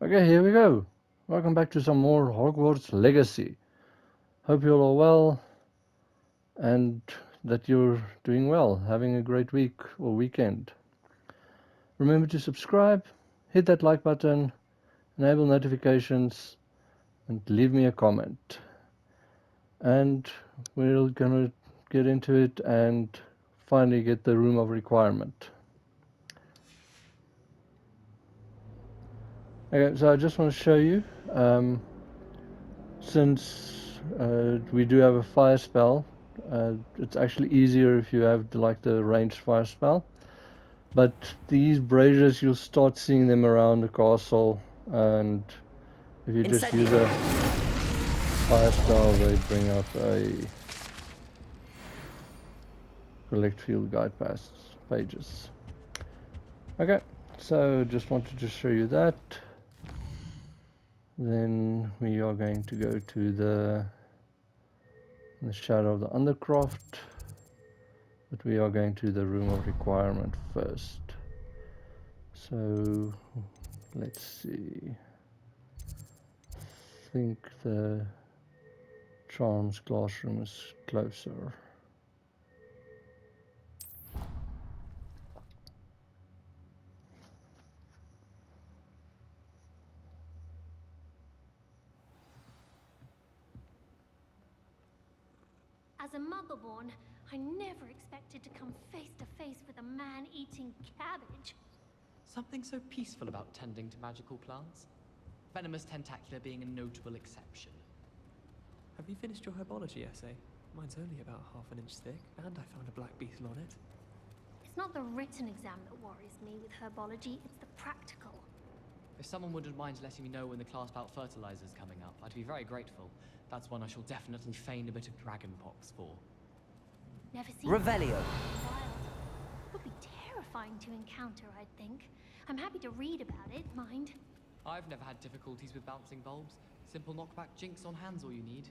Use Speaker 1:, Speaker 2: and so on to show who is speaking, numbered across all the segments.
Speaker 1: Okay, here we go. Welcome back to some more Hogwarts Legacy. Hope you're all well and that you're doing well, having a great week or weekend. Remember to subscribe, hit that like button, enable notifications, and leave me a comment. And we're gonna get into it and finally get the room of requirement. Okay, so I just want to show you, since we do have a fire spell, it's actually easier if you have the ranged fire spell. But these braziers, you'll start seeing them around the castle, and if you just use a fire spell, they bring up a collect field guide pages. Okay, so just wanted to show you that. Then we are going to go to the Shadow of the Undercroft, but we are going to the room of requirement first. So let's see. I think the charms classroom is closer.
Speaker 2: As a muggle-born, I never expected to come face to face with a man eating cabbage.
Speaker 3: Something so peaceful about tending to magical plants. Venomous tentacular being a notable exception.
Speaker 4: Have you finished your herbology essay? Mine's only about half an inch thick, and I found a black beetle on it.
Speaker 2: It's not the written exam that worries me with herbology, it's the practical.
Speaker 3: If someone wouldn't mind letting me know when the class bout fertilizer's coming up, I'd be very grateful. That's one I shall definitely feign a bit of dragonpox for.
Speaker 2: Never seen
Speaker 5: Revelio.
Speaker 2: wild. Would be terrifying to encounter, I'd think. I'm happy to read about it, mind.
Speaker 3: I've never had difficulties with bouncing bulbs. Simple knockback jinx on hand's all you need.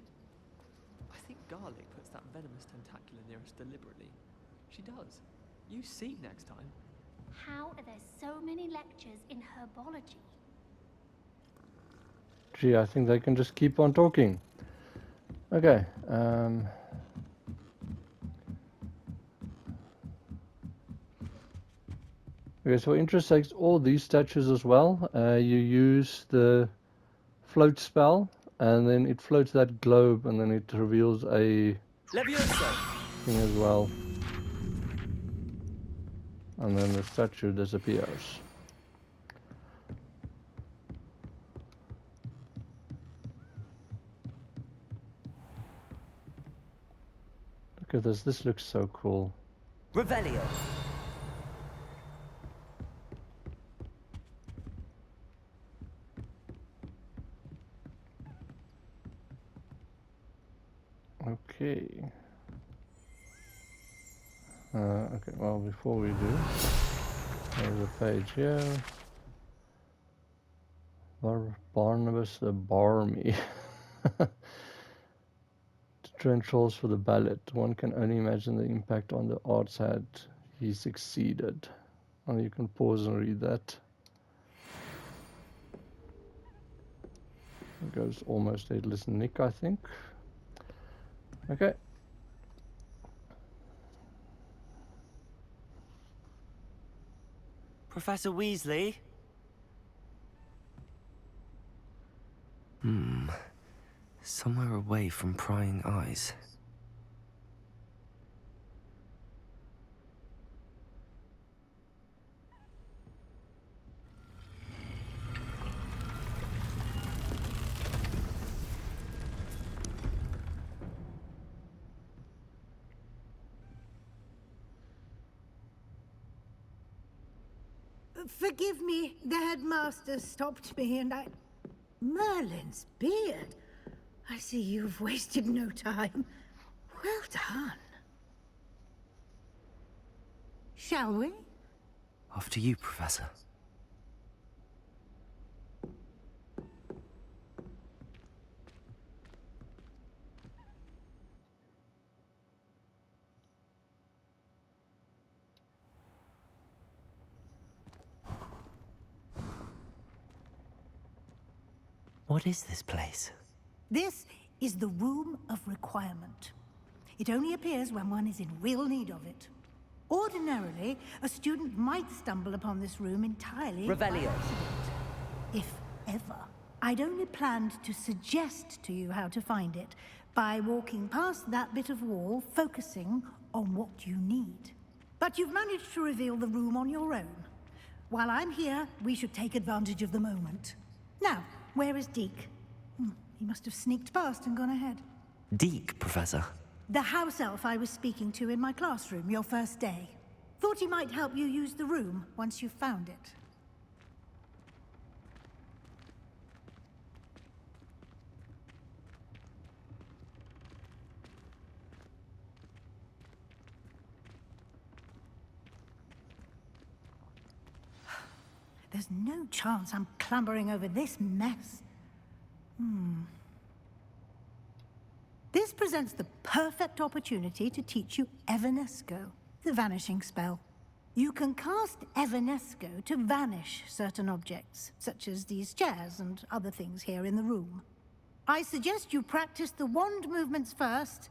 Speaker 4: I think Garlic puts that venomous tentacular near us deliberately. She does. You see next time.
Speaker 2: How are there so many lectures in herbology?
Speaker 1: Gee, I think they can just keep on talking. Okay. Okay, so interest takes all these statues as well. You use the float spell, and then it floats that globe, and then it reveals a
Speaker 5: Levioso.
Speaker 1: thing as well. And then the statue disappears. Look at this. This looks so cool.
Speaker 5: Revelio.
Speaker 1: Okay. Okay, well, before we do, there's a page here. Barnabas the Barmy. To train trolls for the ballot. One can only imagine the impact on the arts had he succeeded. Well, you can pause and read that. It goes almost headless Nick, I think. Okay.
Speaker 5: Professor Weasley? Somewhere away from prying eyes.
Speaker 6: Forgive me, the headmaster stopped me and I... Merlin's beard. I see you've wasted no time. Well done. Shall we?
Speaker 5: After you, Professor. What is this place?
Speaker 6: This is the Room of Requirement. It only appears when one is in real need of it. Ordinarily, a student might stumble upon this room entirely by
Speaker 5: Revelio.
Speaker 6: accident. If ever. I'd only planned to suggest to you how to find it by walking past that bit of wall, focusing on what you need. But you've managed to reveal the room on your own. While I'm here, we should take advantage of the moment. Now, where is Deke? He must have sneaked past and gone ahead.
Speaker 5: Deke, Professor.
Speaker 6: The house elf I was speaking to in my classroom your first day. Thought he might help you use the room once you found it. There's no chance I'm clambering over this mess. This presents the perfect opportunity to teach you Evanesco, the vanishing spell. You can cast Evanesco to vanish certain objects, such as these chairs and other things here in the room. I suggest you practice the wand movements first,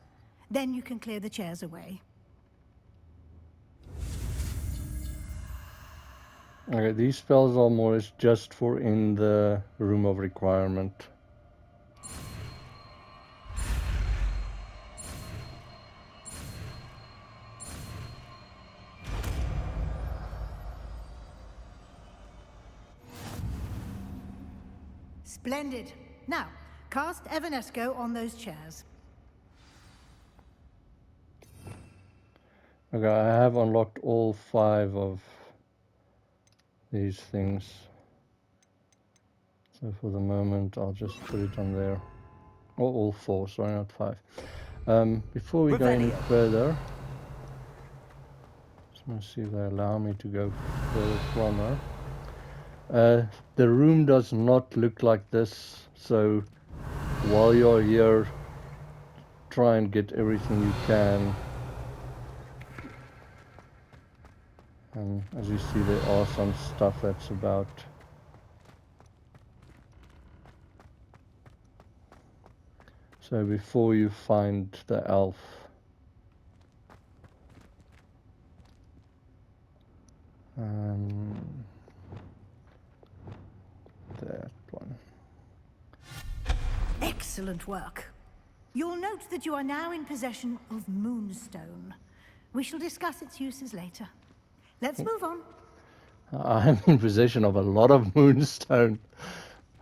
Speaker 6: then you can clear the chairs away.
Speaker 1: Okay, these spells are more or less just for in the Room of Requirement.
Speaker 6: Splendid. Now, cast Evanesco on those chairs.
Speaker 1: Okay, I have unlocked all 5 of these things. So for the moment, I'll just put it on there. Or all 4, sorry, not 5. Before we go any
Speaker 5: Revelio.
Speaker 1: further, just want to see if they allow me to go further from her. The room does not look like this, so while you're here, try and get everything you can. And as you see, there are some stuff that's about. So before you find the elf, that one.
Speaker 6: Excellent work. You'll note that you are now in possession of Moonstone. We shall discuss its uses later. Let's move on.
Speaker 1: I'm in possession of a lot of Moonstone.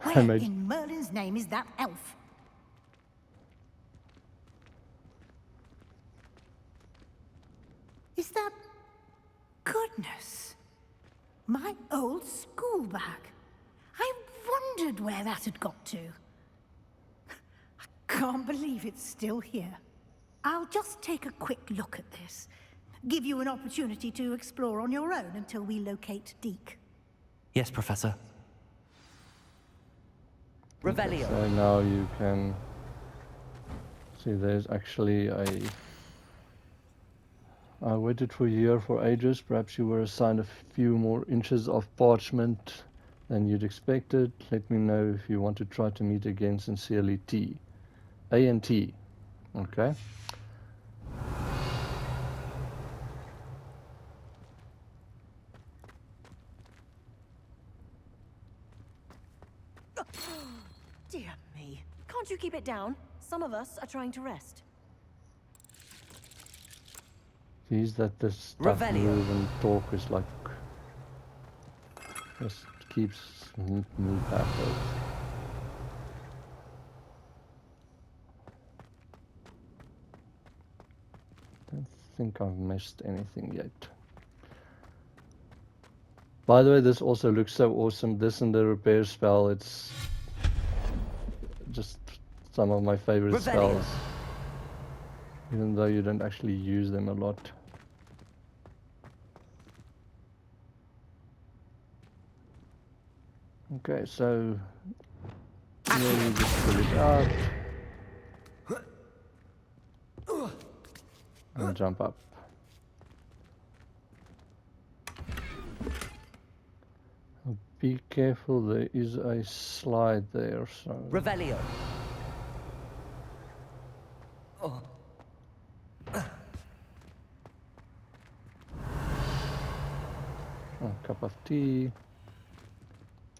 Speaker 6: Where in Merlin's name is that elf? Is that... Goodness. My old school bag. I wondered where that had got to. I can't believe it's still here. I'll just take a quick look at this. Give you an opportunity to explore on your own until we locate Deke.
Speaker 5: Yes, Professor. Revelio.
Speaker 1: So now you can see there's actually a... I waited for a year for ages. Perhaps you were assigned a few more inches of parchment than you'd expected. Let me know if you want to try to meet again. Sincerely, T. A and T. Okay.
Speaker 7: Dear me. Can't you keep it down? Some of us are trying to rest.
Speaker 1: Sees that this stuff
Speaker 5: Revelio.
Speaker 1: move and talk is like just keeps move backwards. Don't think I've missed anything yet. By the way, this also looks so awesome. This and the repair spell, it's just some of my favorite
Speaker 5: Revelio.
Speaker 1: spells. Even though you don't actually use them a lot. Okay, so here you just pull it out and jump up. Be careful, there is a slide there, so...
Speaker 5: Revelio.
Speaker 1: A cup of tea.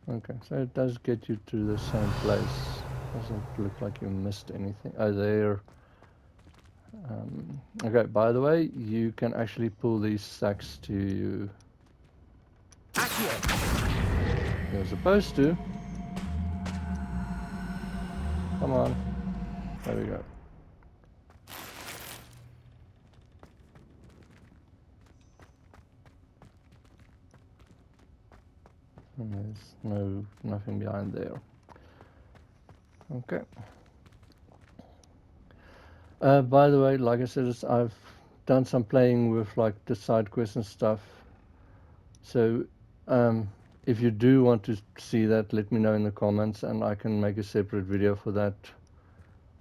Speaker 1: Okay, so it does get you to the same place. Doesn't look like you missed anything. Oh, there. Okay, by the way, you can actually pull these sacks to you. You're supposed to. Come on. There we go. And there's nothing behind there. Okay. By the way, like I said, I've done some playing with like the side quests and stuff. So if you do want to see that, let me know in the comments and I can make a separate video for that.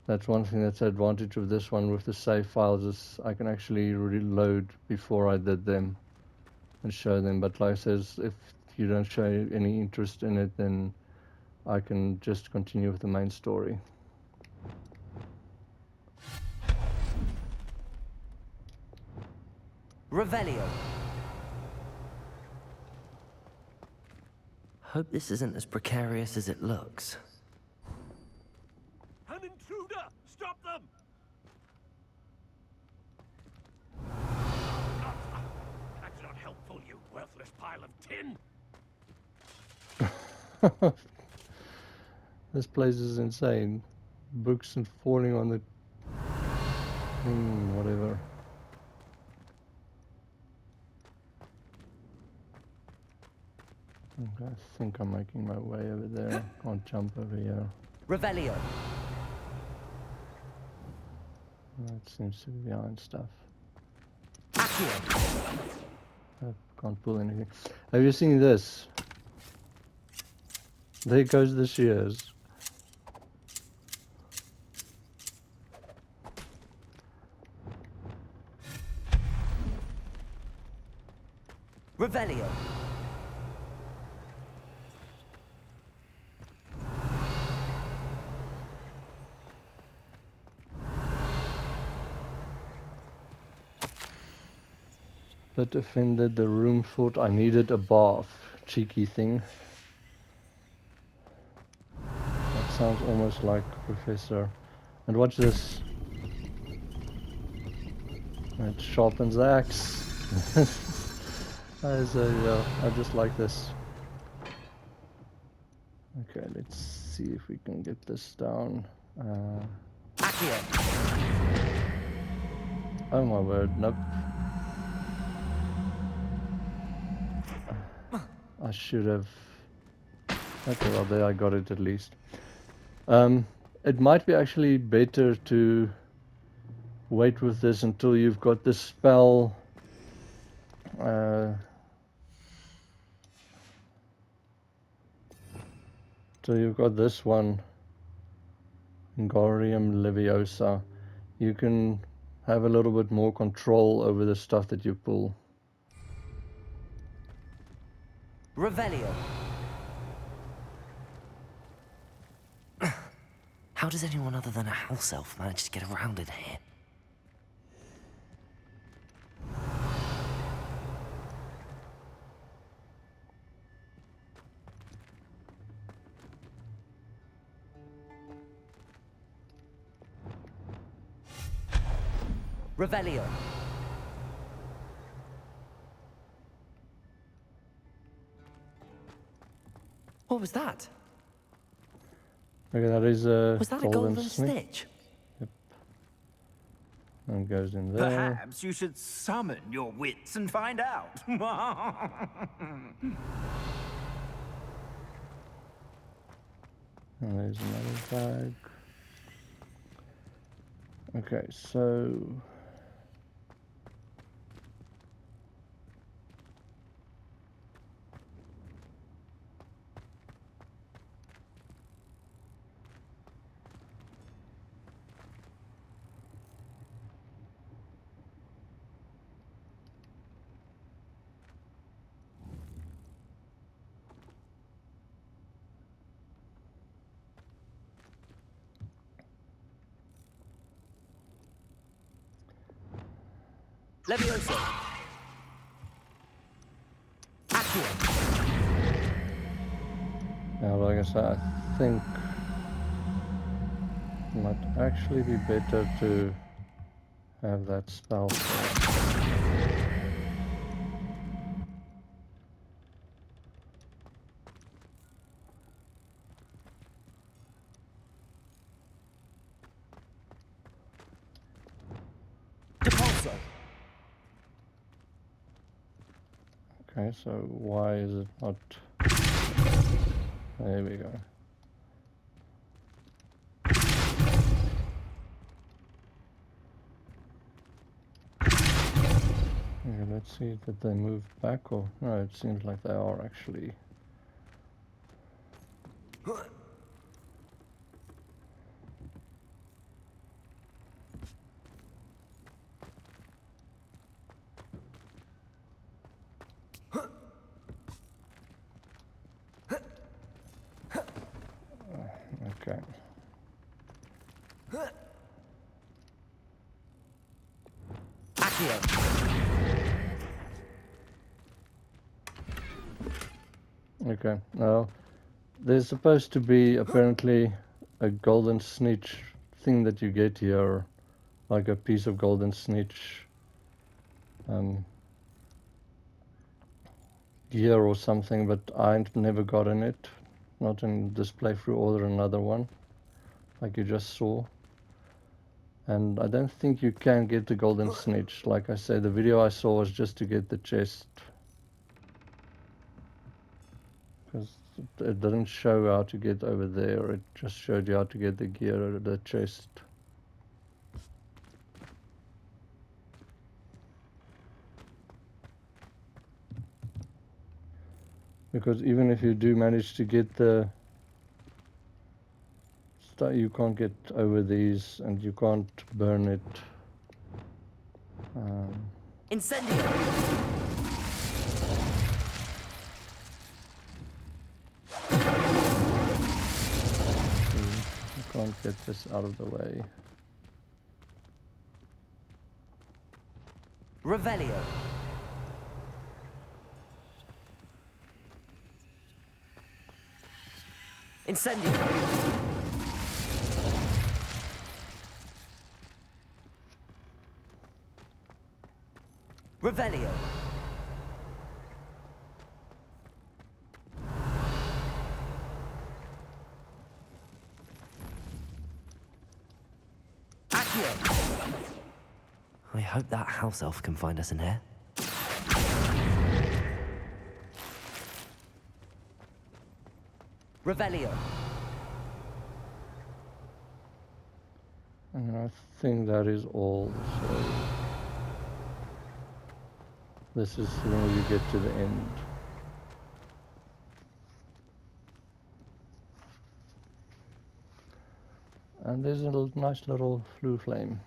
Speaker 1: That's one thing that's the advantage of this one with the save files is I can actually reload before I did them and show them. But like I said, if you don't show any interest in it, then I can just continue with the main story.
Speaker 5: Revelio. Hope this isn't as precarious as it looks.
Speaker 8: An intruder! Stop them! That's not helpful, you worthless pile of tin!
Speaker 1: This place is insane. Books and falling on the... whatever. Okay, I think I'm making my way over there. Can't jump over here.
Speaker 5: Revelio.
Speaker 1: That seems to be behind stuff.
Speaker 5: Accio.
Speaker 1: I can't pull anything. Have you seen this? There goes the shears.
Speaker 5: Revelio.
Speaker 1: Bit offended, the room thought I needed a bath. Cheeky thing. That sounds almost like Professor. And watch this. It sharpens the axe. I just like this. Okay, let's see if we can get this down.
Speaker 5: Accio.
Speaker 1: Oh my word, nope. I should have... Okay, well there I got it at least. It might be actually better to wait with this until you've got the spell... so you've got this one, Ingorium Leviosa. You can have a little bit more control over the stuff that you pull.
Speaker 5: Revelio. How does anyone other than a house elf manage to get around in here? Revelio. What was that?
Speaker 1: Okay, that is a
Speaker 5: Was that a golden
Speaker 1: snake.
Speaker 5: snitch?
Speaker 1: Yep. And goes in there.
Speaker 9: Perhaps you should summon your wits and find out.
Speaker 1: And there's another bag. Okay, so...
Speaker 10: Levioso. Accio.
Speaker 1: Yeah, like I said, I think it might actually be better to have that spell first.
Speaker 10: Depulso.
Speaker 1: Okay, so why is it not? There we go. Okay, let's see, did they move back or no? It seems like they are actually. Okay.
Speaker 10: Accio.
Speaker 1: Okay, now there's supposed to be apparently a golden snitch thing that you get here, like a piece of golden snitch gear or something, but I've never gotten it. Not in this playthrough or another one, like you just saw. And I don't think you can get the golden snitch. Like I said, the video I saw was just to get the chest. Because it didn't show how to get over there, it just showed you how to get the gear or the chest. Because even if you do manage to get the stuff, you can't get over these and you can't burn it.
Speaker 10: Incendio.
Speaker 1: You can't get this out of the way.
Speaker 10: Revelio. Incendio. Revelio. Accio.
Speaker 5: I hope that house elf can find us in here.
Speaker 10: Revelio.
Speaker 1: And I think that is all. So this is when you get to the end. And there's a nice little blue flame.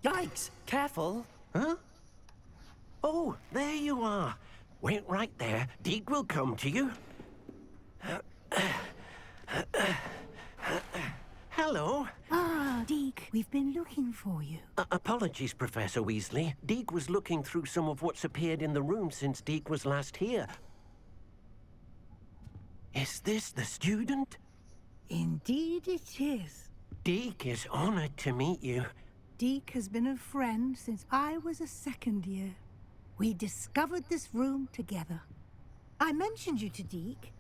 Speaker 11: Yikes! Careful! Huh? Oh, there you are. Wait right there. Deke will come to you. Hello.
Speaker 6: Ah, Deke, we've been looking for you.
Speaker 11: Apologies, Professor Weasley. Deke was looking through some of what's appeared in the room since Deke was last here. Is this the student?
Speaker 6: Indeed it is.
Speaker 11: Deke is honored to meet you.
Speaker 6: Deke has been a friend since I was a second year. We discovered this room together. I mentioned you to Deke.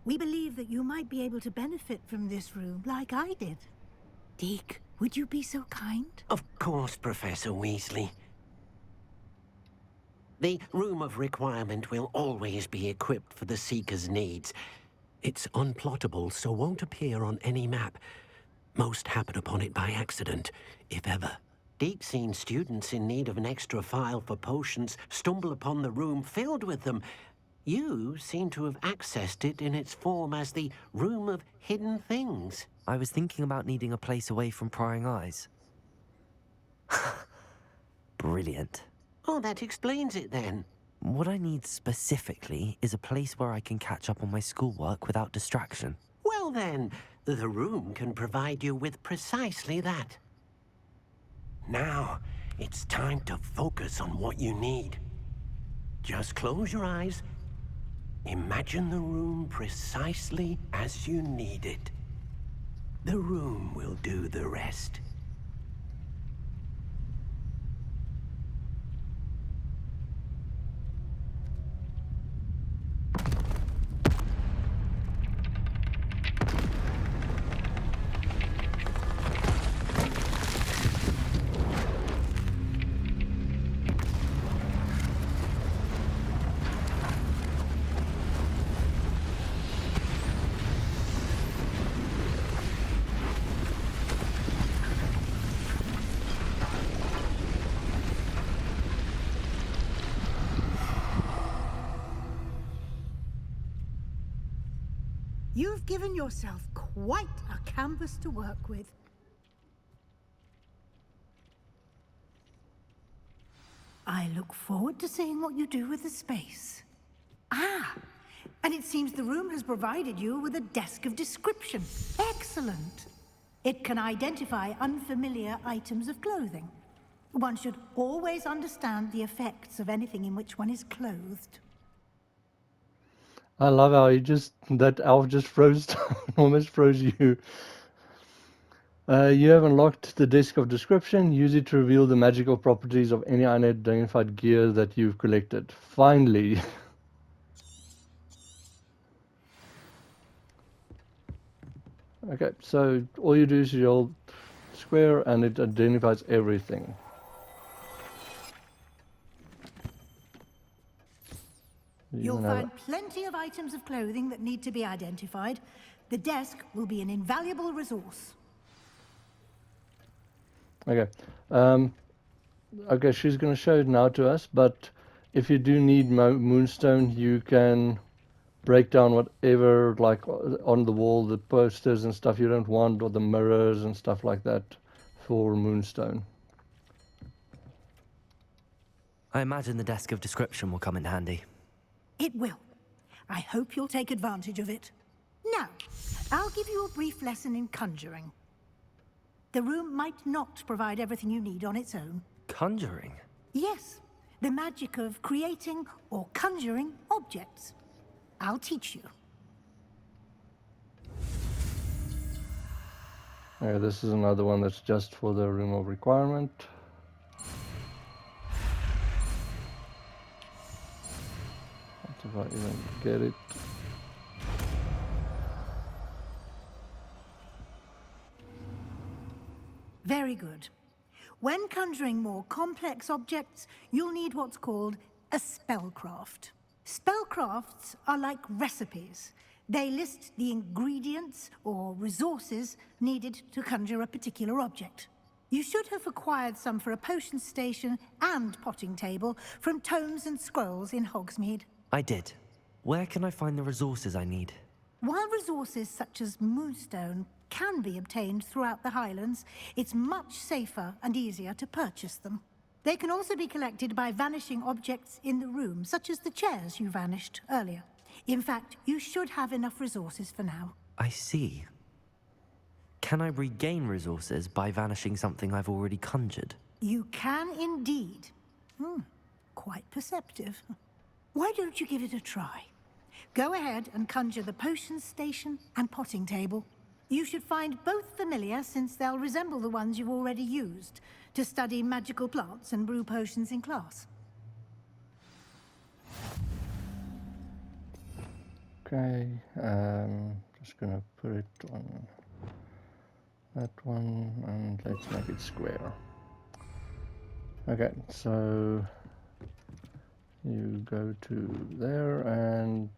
Speaker 6: We believe that you might be able to benefit from this room like I did. Deke, would you be so kind?
Speaker 11: Of course, Professor Weasley. The Room of Requirement will always be equipped for the Seeker's needs. It's unplottable, so won't appear on any map. Most happen upon it by accident, if ever. Deke's seen students in need of an extra file for potions stumble upon the room filled with them. You seem to have accessed it in its form as the Room of Hidden Things.
Speaker 5: I was thinking about needing a place away from prying eyes. Brilliant.
Speaker 11: Oh, that explains it then.
Speaker 5: What I need specifically is a place where I can catch up on my schoolwork without distraction.
Speaker 11: Well then, the room can provide you with precisely that. Now, it's time to focus on what you need. Just close your eyes. Imagine the room precisely as you need it. The room will do the rest.
Speaker 6: You've given yourself quite a canvas to work with. I look forward to seeing what you do with the space. Ah, and it seems the room has provided you with a desk of description. Excellent. It can identify unfamiliar items of clothing. One should always understand the effects of anything in which one is clothed.
Speaker 1: I love how that elf just froze down, almost froze you. You have unlocked the Desk of Description. Use it to reveal the magical properties of any unidentified gear that you've collected. Finally. Okay, so all you do is you hold square and it identifies everything.
Speaker 6: You'll find plenty of items of clothing that need to be identified. The desk will be an invaluable resource.
Speaker 1: Okay. Okay, she's going to show it now to us, but if you do need moonstone, you can break down whatever, like on the wall, the posters and stuff you don't want, or the mirrors and stuff like that for moonstone.
Speaker 5: I imagine the Desk of Description will come in handy.
Speaker 6: It will. I hope you'll take advantage of it. Now, I'll give you a brief lesson in conjuring. The room might not provide everything you need on its own.
Speaker 5: Conjuring?
Speaker 6: Yes, the magic of creating or conjuring objects. I'll teach you.
Speaker 1: Okay, this is another one that's just for the room of requirement. If I even get it.
Speaker 6: Very good. When conjuring more complex objects, you'll need what's called a spellcraft. Spellcrafts are like recipes. They list the ingredients or resources needed to conjure a particular object. You should have acquired some for a potion station and potting table from tomes and scrolls in Hogsmeade.
Speaker 5: I did. Where can I find the resources I need?
Speaker 6: While resources such as moonstone can be obtained throughout the Highlands, it's much safer and easier to purchase them. They can also be collected by vanishing objects in the room, such as the chairs you vanished earlier. In fact, you should have enough resources for now.
Speaker 5: I see. Can I regain resources by vanishing something I've already conjured?
Speaker 6: You can indeed. Quite perceptive. Why don't you give it a try? Go ahead and conjure the potion station and potting table. You should find both familiar, since they'll resemble the ones you've already used to study magical plants and brew potions in class.
Speaker 1: Okay, just gonna put it on that one and let's make it square. Okay, so you go to there and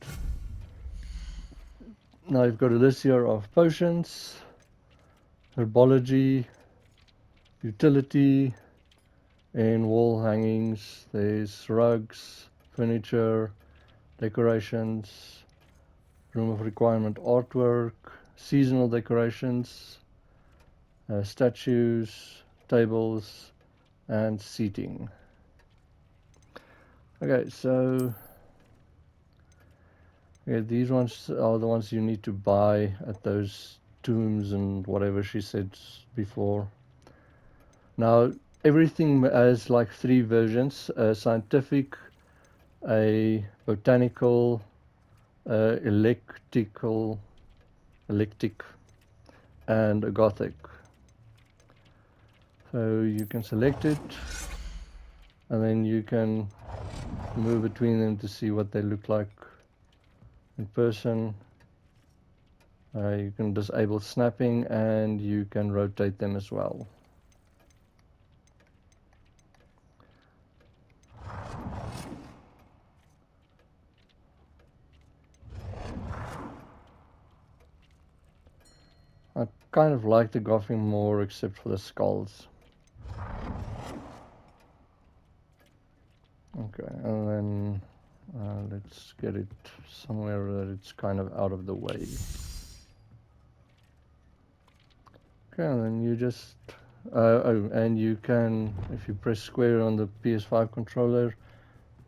Speaker 1: now you've got a list here of potions, herbology, utility, and wall hangings. There's rugs, furniture, decorations, room of requirement artwork, seasonal decorations, statues, tables, and seating. Okay, so yeah, these ones are the ones you need to buy at those tombs and whatever she said before. Now, everything has like 3 versions: a scientific, a botanical, electric, and a gothic. So you can select it, and then you can move between them to see what they look like in person. You can disable snapping, and you can rotate them as well. I kind of like the Gothic more, except for the skulls. Okay, and then let's get it somewhere that it's kind of out of the way. Okay, and then you just oh, and you can, if you press square on the PS5 controller,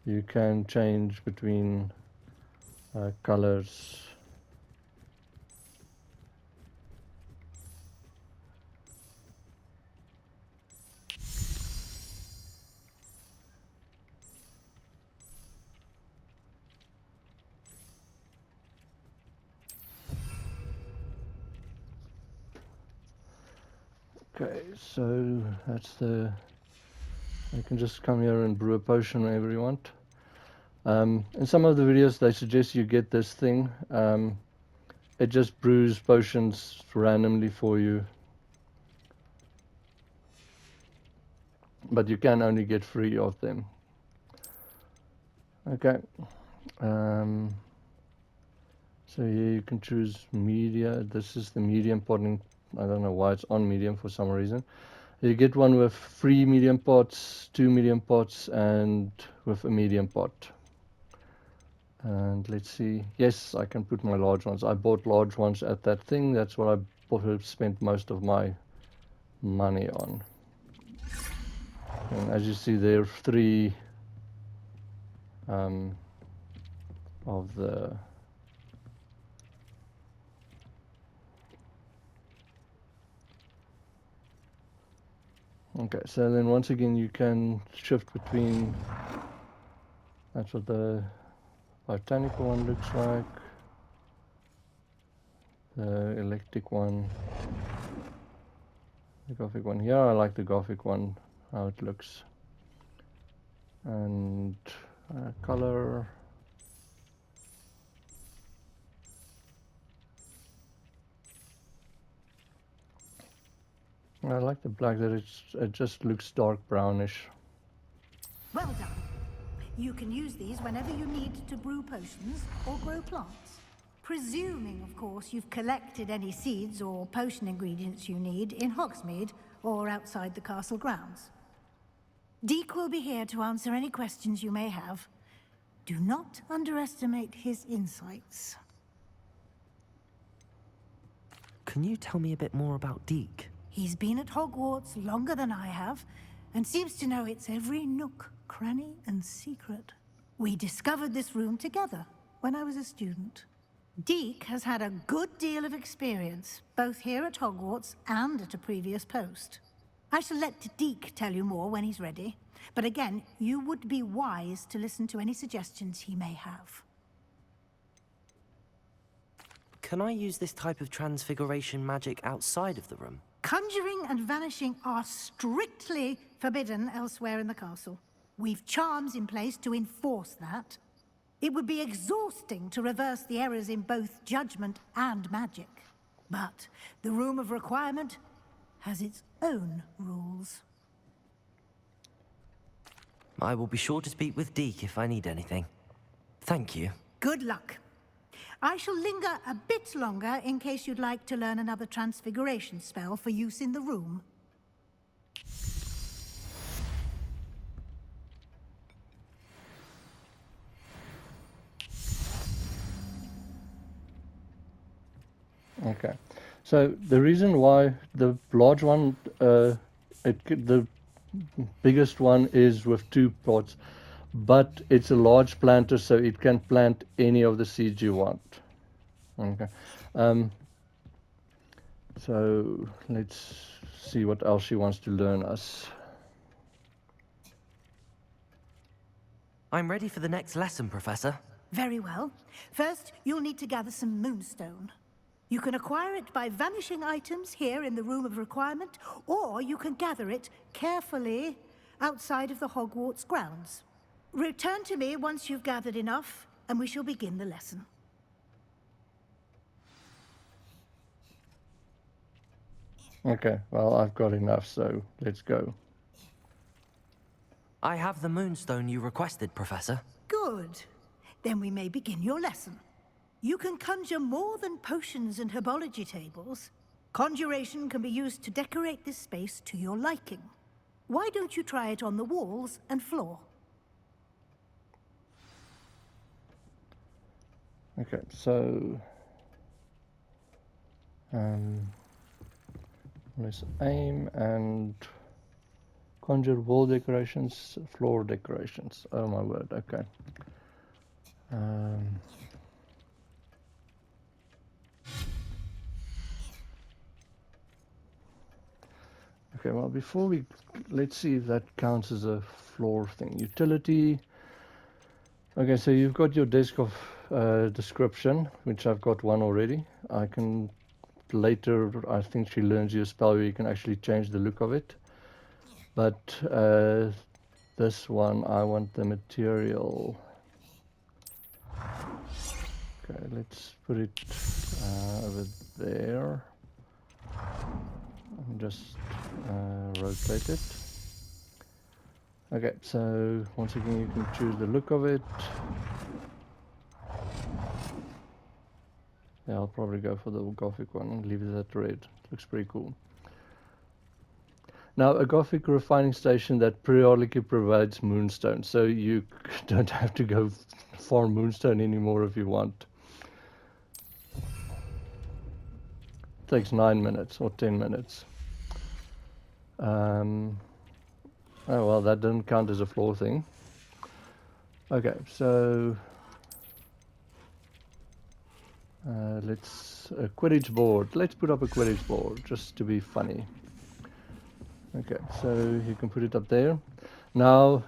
Speaker 1: you can change between colors. Okay, so that's the. You can just come here and brew a potion whenever you want. In some of the videos, they suggest you get this thing. It just brews potions randomly for you, but you can only get 3 of them. Okay. So here you can choose media. This is the medium potting. I don't know why it's on medium for some reason. You get one with 3 medium pots, 2 medium pots, and with a medium pot. And let's see. Yes, I can put my large ones. I bought large ones at that thing. That's what I spent most of my money on. And as you see, there are 3 of the. Okay, so then once again you can shift between. That's what the botanical one looks like. The electric one. The Gothic one. Yeah, I like the Gothic one, how it looks. And color. I like the black, that it just looks dark brownish.
Speaker 6: Well done. You can use these whenever you need to brew potions or grow plants. Presuming, of course, you've collected any seeds or potion ingredients you need in Hogsmeade or outside the castle grounds. Deek will be here to answer any questions you may have. Do not underestimate his insights.
Speaker 5: Can you tell me a bit more about Deek?
Speaker 6: He's been at Hogwarts longer than I have, and seems to know its every nook, cranny, and secret. We discovered this room together when I was a student. Deek has had a good deal of experience, both here at Hogwarts and at a previous post. I shall let Deek tell you more when he's ready, but again, you would be wise to listen to any suggestions he may have.
Speaker 5: Can I use this type of transfiguration magic outside of the room?
Speaker 6: Conjuring and vanishing are strictly forbidden elsewhere in the castle. We've charms in place to enforce that. It would be exhausting to reverse the errors in both judgment and magic. But the Room of Requirement has its own rules.
Speaker 5: I will be sure to speak with Deek if I need anything. Thank you.
Speaker 6: Good luck. I shall linger a bit longer in case you'd like to learn another transfiguration spell for use in the room.
Speaker 1: Okay, so the reason why the large one, the biggest one is with 2 pots, but it's a large planter, so it can plant any of the seeds you want. Okay. So let's see what else she wants to learn us.
Speaker 5: I'm ready for the next lesson, Professor.
Speaker 6: Very well. First, you'll need to gather some moonstone. You can acquire it by vanishing items here in the Room of Requirement, or you can gather it carefully outside of the Hogwarts grounds. Return to me once you've gathered enough, and we shall begin the lesson.
Speaker 1: Okay, well, I've got enough, so let's go.
Speaker 5: I have the moonstone you requested, Professor.
Speaker 6: Good. Then we may begin your lesson. You can conjure more than potions and herbology tables. Conjuration can be used to decorate this space to your liking. Why don't you try it on the walls and floor?
Speaker 1: Okay, so let's aim and conjure wall decorations, floor decorations. Oh my word, okay. Okay, well, before we, let's see if that counts as a floor thing. Utility. Okay, so you've got your desk of description, which I've got one already. I can later, I think she learns you a spell where you can actually change the look of it. But this one, I want the material. Okay, let's put it over there. And just rotate it. Okay, so once again you can choose the look of it. Yeah, I'll probably go for the Gothic one and leave it at red. Looks pretty cool. Now, a Gothic refining station that periodically provides moonstone, so you don't have to go farm moonstone anymore if you want. Takes 9 minutes or 10 minutes. Oh well, that didn't count as a floor thing. Okay, so let's a Quidditch board. Let's put up a Quidditch board just to be funny. Okay, so you can put it up there. Now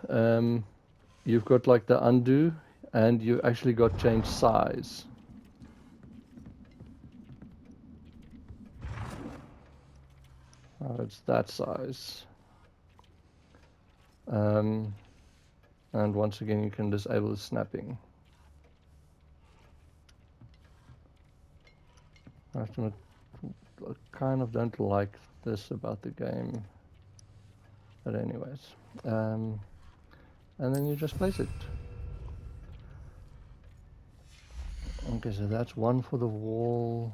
Speaker 1: you've got like the undo, and you actually got change size. Oh, it's that size. And once again, you can disable the snapping. I have to admit, I kind of don't like this about the game. But anyways, and then you just place it. Okay, so that's one for the wall.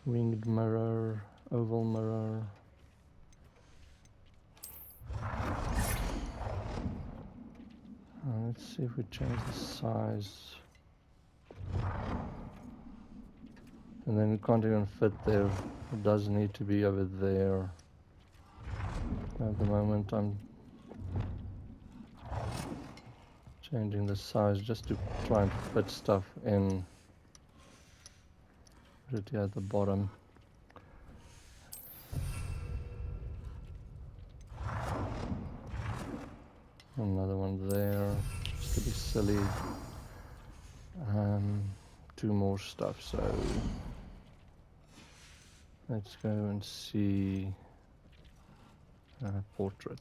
Speaker 1: Winged mirror, oval mirror. Let's see if we change the size. And then it can't even fit there. It does need to be over there. At the moment I'm changing the size just to try and fit stuff in. Put it here at the bottom. Another one there, just to be silly. Two more stuff, so let's go and see portrait.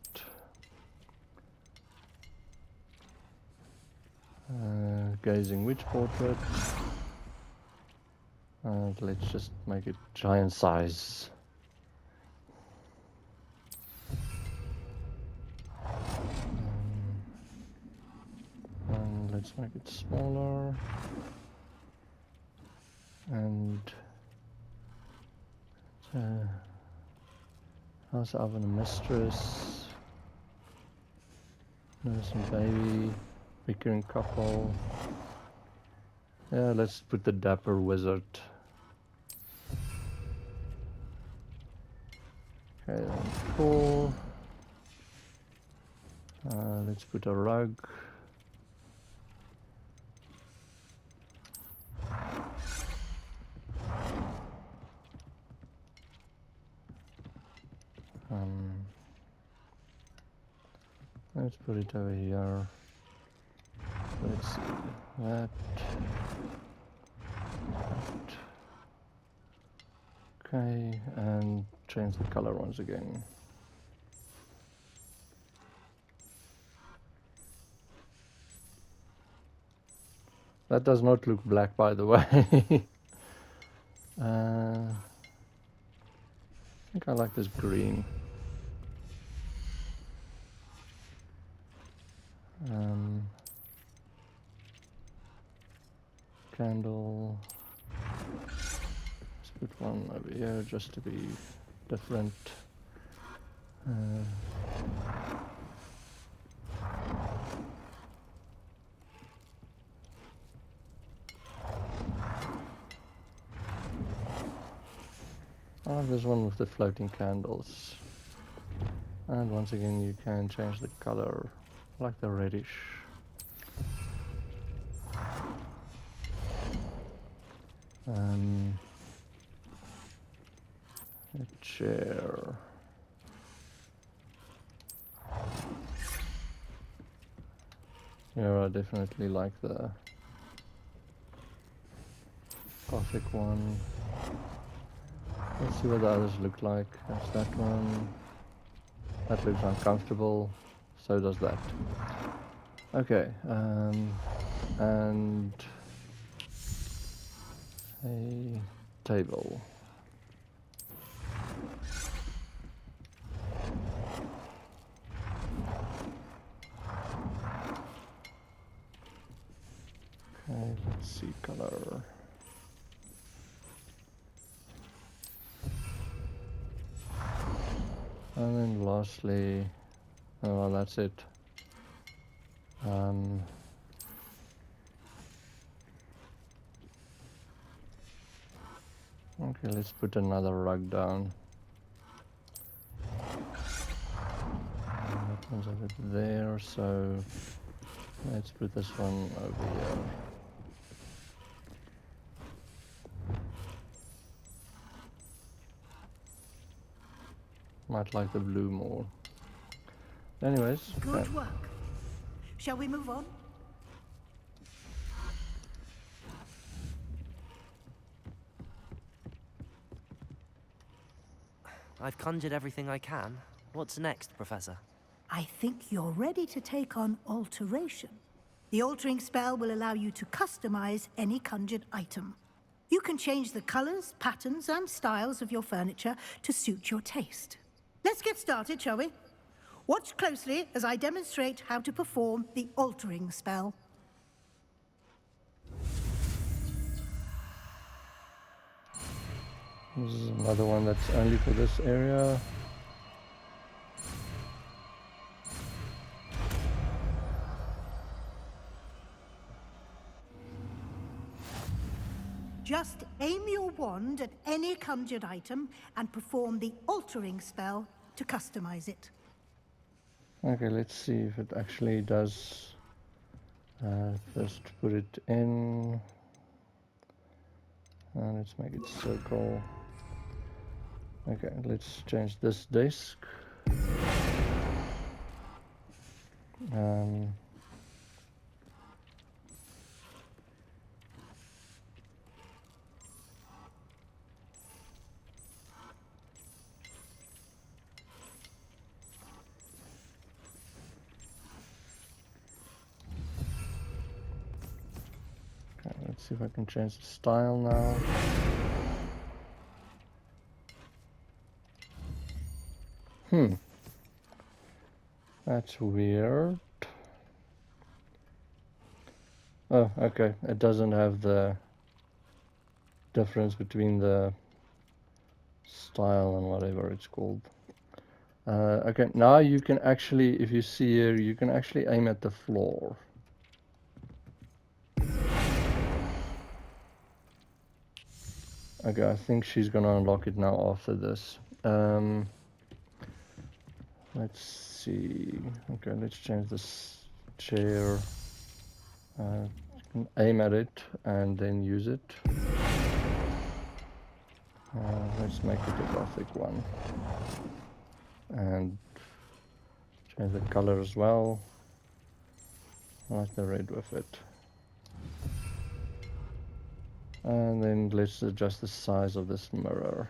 Speaker 1: Gazing witch portrait. And let's just make it giant size. And let's make it smaller. And House Oven and Mistress. Nurse and baby. Bickering couple. Yeah, let's put the dapper wizard. Okay, then 4. Let's put a rug. Let's put it over here. Let's see, that. Okay, and change the color once again. That does not look black, by the way. I think I like this green. Candle. Let's put one over here just to be different. I like this one with the floating candles. And once again you can change the color, like the reddish. A chair. Yeah, I definitely like the Gothic one. Let's see what the others look like. That's that one. That looks uncomfortable. So does that. Okay, and a table. Okay, let's see color. And then lastly, oh well, that's it. Okay, let's put another rug down. That one's over there, so let's put this one over here. Might like the blue more. Anyways.
Speaker 6: Good work. Shall we move on?
Speaker 5: I've conjured everything I can. What's next, Professor?
Speaker 6: I think you're ready to take on alteration. The altering spell will allow you to customize any conjured item. You can change the colors, patterns, and styles of your furniture to suit your taste. Let's get started, shall we? Watch closely as I demonstrate how to perform the altering spell.
Speaker 1: This is another one that's only for this area.
Speaker 6: Just aim your wand at any conjured item and perform the altering spell to customize it.
Speaker 1: Okay, let's see if it actually does. First put it in. And let's make it circle. Okay, let's change this desk. Okay, let's see if I can change the style now. That's weird. Oh, okay. It doesn't have the difference between the style and whatever it's called. Okay, now you can actually, if you see here, you can actually aim at the floor. Okay, I think she's gonna unlock it now after this. Let's see. Okay, let's change this chair. You can aim at it and then use it. Let's make it a Gothic one. And change the color as well. I like the red with it. And then let's adjust the size of this mirror.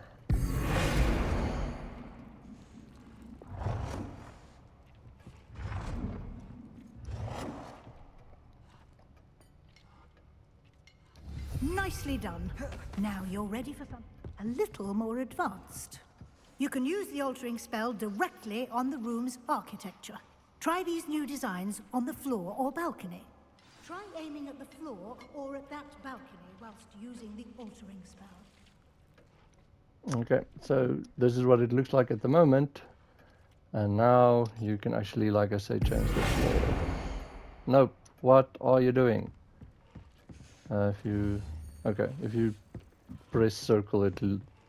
Speaker 6: Nicely done. Now you're ready for something a little more advanced. You can use the altering spell directly on the room's architecture. Try these new designs on the floor or balcony. Try aiming at the floor or at that balcony whilst using the altering spell.
Speaker 1: Okay, so this is what it looks like at the moment. And now you can actually, like I say, change the floor. Nope, what are you doing? If you press circle, it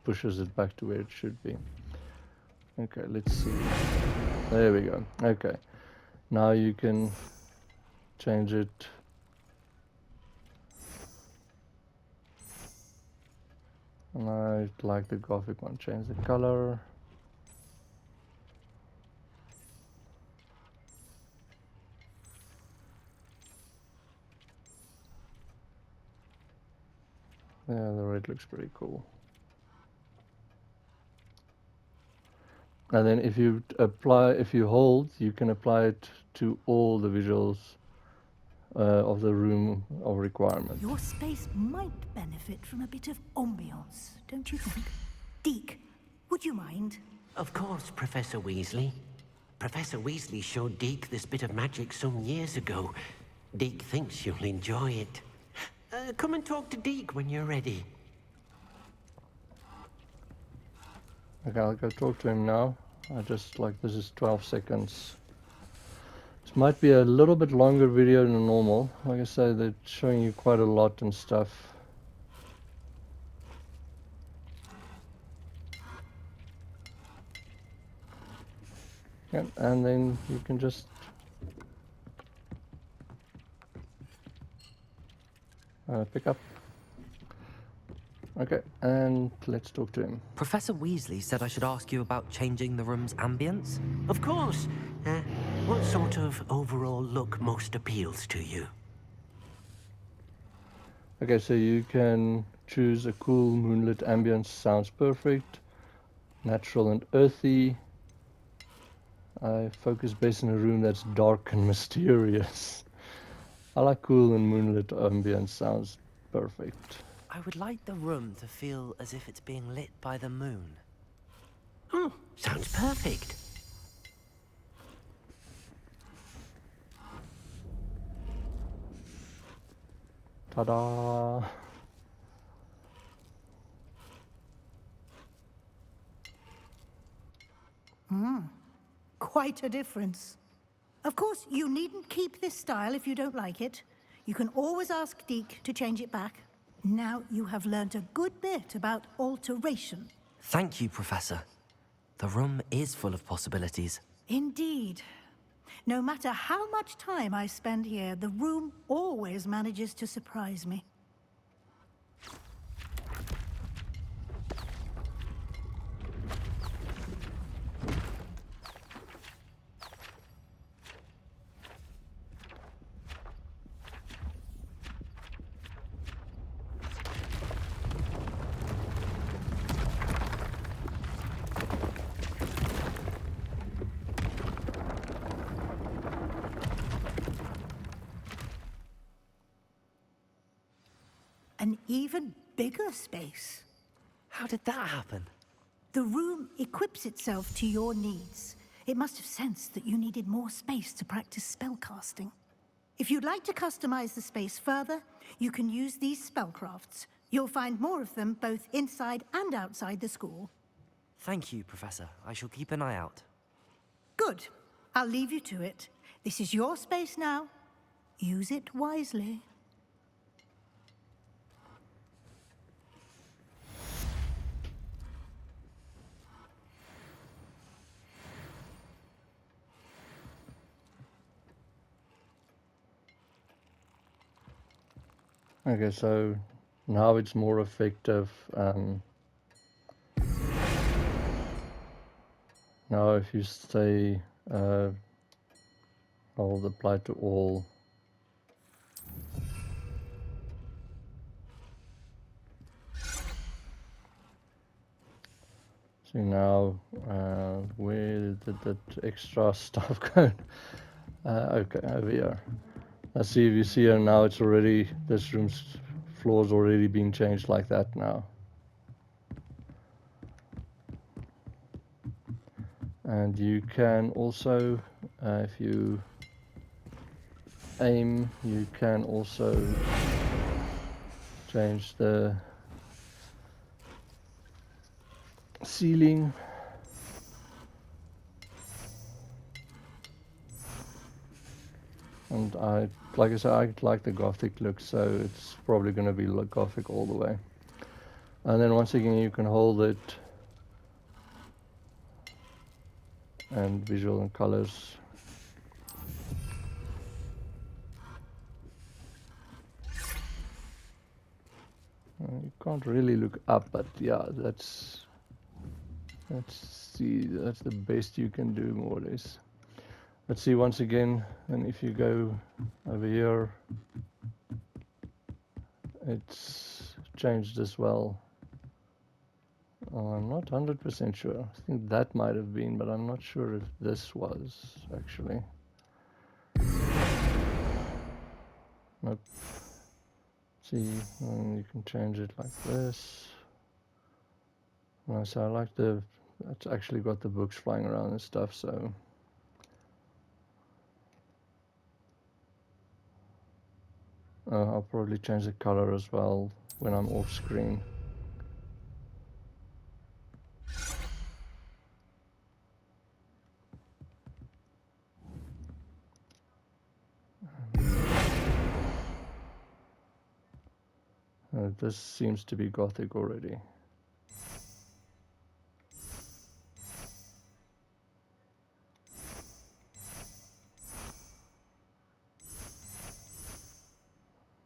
Speaker 1: pushes it back to where it should be. Okay, let's see. There we go. Okay, now you can change it. And I like the Gothic one. Change the color. Yeah, the red looks pretty cool. And then if you hold, you can apply it to all the visuals of the room of requirement.
Speaker 6: Your space might benefit from a bit of ambiance, don't you think? Deke, would you mind?
Speaker 11: Of course, Professor Weasley. Professor Weasley showed Deke this bit of magic some years ago. Deke thinks you'll enjoy it. Come and talk to Deke when you're ready.
Speaker 1: Okay, I'll go talk to him now. This is 12 seconds. This might be a little bit longer video than normal. Like I say, they're showing you quite a lot and stuff. Yeah, and then you can just pick up. Okay, and let's talk to him.
Speaker 5: Professor Weasley said I should ask you about changing the room's ambience.
Speaker 11: Of course. What sort of overall look most appeals to you?
Speaker 1: Okay, so you can choose a cool moonlit ambience, sounds perfect, natural and earthy. I focus best in a room that's dark and mysterious. I like cool and moonlit ambience, sounds perfect.
Speaker 5: I would like the room to feel as if it's being lit by the moon.
Speaker 11: Oh, sounds perfect.
Speaker 1: Ta-da!
Speaker 6: Quite a difference. Of course, you needn't keep this style if you don't like it. You can always ask Deke to change it back. Now you have learnt a good bit about alteration.
Speaker 5: Thank you, Professor. The room is full of possibilities.
Speaker 6: Indeed. No matter how much time I spend here, the room always manages to surprise me. An even bigger space.
Speaker 5: How did that happen?
Speaker 6: The room equips itself to your needs. It must have sensed that you needed more space to practice spellcasting. If you'd like to customize the space further, you can use these spellcrafts. You'll find more of them both inside and outside the school.
Speaker 5: Thank you, Professor. I shall keep an eye out.
Speaker 6: Good. I'll leave you to it. This is your space now. Use it wisely.
Speaker 1: Okay, so now it's more effective. Now if you say hold apply to all, see now where did that extra stuff go? Okay, over here. Let's see if you see here now. It's already, this room's floor's already being changed like that now. And you can also, if you aim, you can also change the ceiling. And like I said, I like the gothic look, so it's probably going to be gothic all the way. And then once again, you can hold it and visual and colors. You can't really look up, but yeah, let's see, that's the best you can do, more or less. Let's see once again, and if you go over here, it's changed as well. I'm not 100% sure. I think that might have been, but I'm not sure if this was actually. Nope. See, and you can change it like this. So I like it's actually got the books flying around and stuff, so. I'll probably change the color as well when I'm off screen. This seems to be gothic already.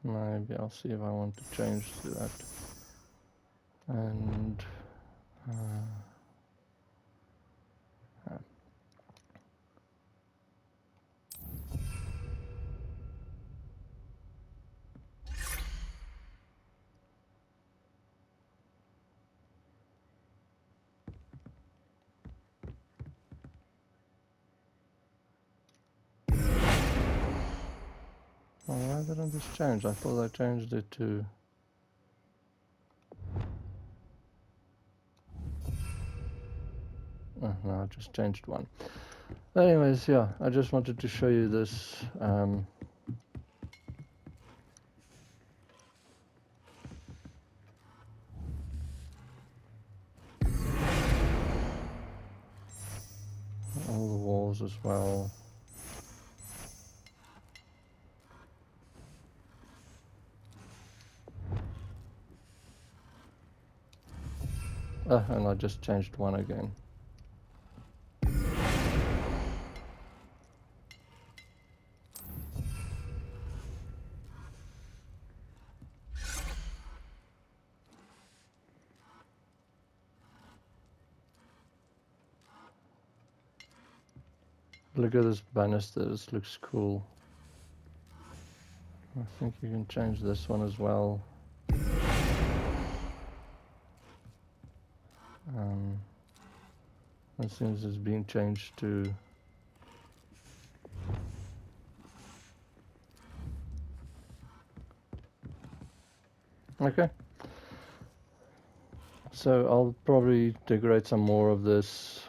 Speaker 1: Maybe I'll see if I want to change to that. And why didn't this change? I thought I changed it to. No, I just changed one. Anyways, yeah, I just wanted to show you this. All the walls as well. And I just changed one again. Look at this banister, this looks cool. I think you can change this one as well. As soon as it's being changed to. Okay. So I'll probably decorate some more of this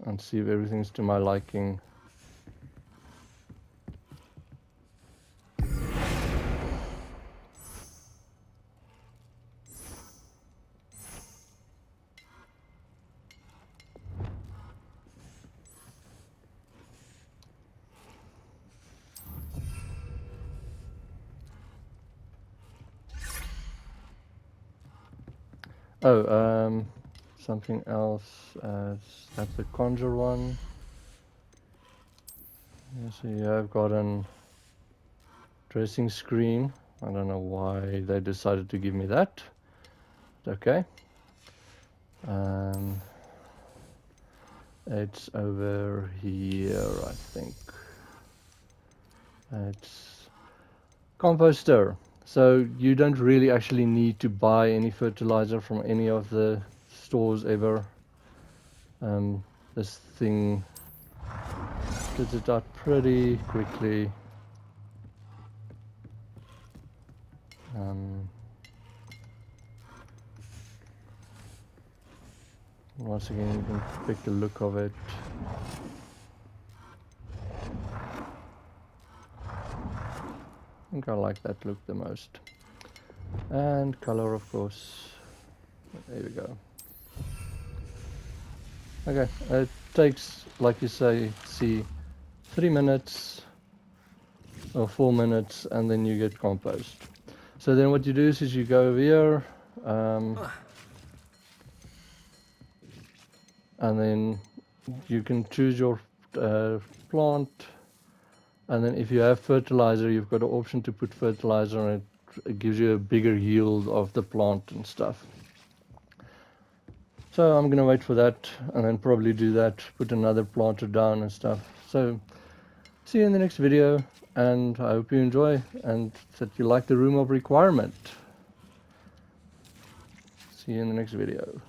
Speaker 1: and see if everything's to my liking. Oh, something else. That's the conjure one. You see, I've got an dressing screen I don't know why they decided to give me that. Okay. It's over here, I think. It's composter. So you don't really actually need to buy any fertilizer from any of the stores ever. This thing gets it out pretty quickly. Once again, you can pick the look of it. I think I like that look the most. And color, of course. There we go. Okay, it takes, like you say, 3 minutes or 4 minutes, and then you get compost. So then what you do is you go over here, and then you can choose your plant, and then if you have fertilizer, you've got an option to put fertilizer on it. It gives you a bigger yield of the plant and stuff. So I'm gonna wait for that and then probably do that, put another planter down and stuff. So see you in the next video, and I hope you enjoy and that you like the room of requirement. See you in the next video.